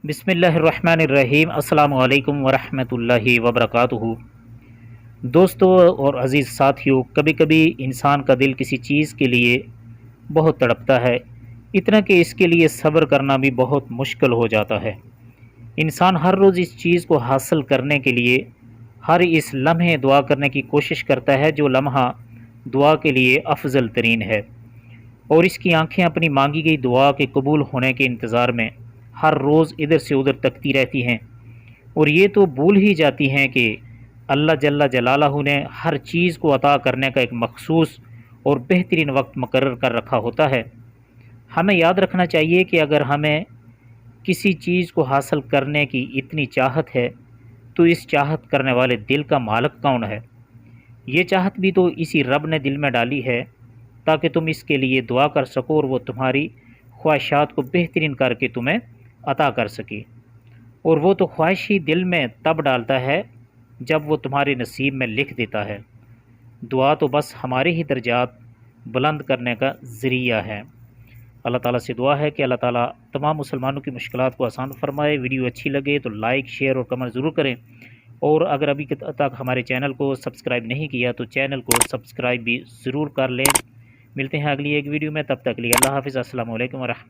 बिस्मिल्लाहिर्रहमानिर्रहीम अस्सलामु अलैकुम वरहमतुल्लाहि वबरकातुहू। दोस्तों और अज़ीज़ साथियों, कभी कभी इंसान का दिल किसी चीज़ के लिए बहुत तड़पता है, इतना कि इसके लिए सब्र करना भी बहुत मुश्किल हो जाता है। इंसान हर रोज़ इस चीज़ को हासिल करने के लिए हर इस लम्हे दुआ करने की कोशिश करता है जो लम्हा दुआ के लिए अफजल तरीन है, और इसकी आंखें अपनी मांगी गई दुआ के कबूल होने के इंतज़ार में हर रोज़ इधर से उधर तकती रहती हैं, और ये तो भूल ही जाती हैं कि अल्लाह जल्ला जलालहू ने हर चीज़ को अता करने का एक मखसूस और बेहतरीन वक्त मुकर्रर कर रखा होता है। हमें याद रखना चाहिए कि अगर हमें किसी चीज़ को हासिल करने की इतनी चाहत है, तो इस चाहत करने वाले दिल का मालिक कौन है? ये चाहत भी तो इसी रब ने दिल में डाली है, ताकि तुम इसके लिए दुआ कर सको और वो तुम्हारी ख्वाहिशात को बेहतरीन करके तुम्हें अता कर सके। और वो तो ख्वाहिश ही दिल में तब डालता है जब वो तुम्हारे नसीब में लिख देता है। दुआ तो बस हमारे ही दर्जात बुलंद करने का ज़रिया है। अल्लाह ताला से दुआ है कि अल्लाह ताला तमाम मुसलमानों की मुश्किलात को आसान फरमाए। वीडियो अच्छी लगे तो लाइक, शेयर और कमेंट ज़रूर करें, और अगर अभी तक हमारे चैनल को सब्सक्राइब नहीं किया तो चैनल को सब्सक्राइब भी ज़रूर कर लें। मिलते हैं अगली एक वीडियो में, तब तक के लिए अल्लाह हाफ़िज़। अस्सलामु अलैकुम व रहमतुल्लाह।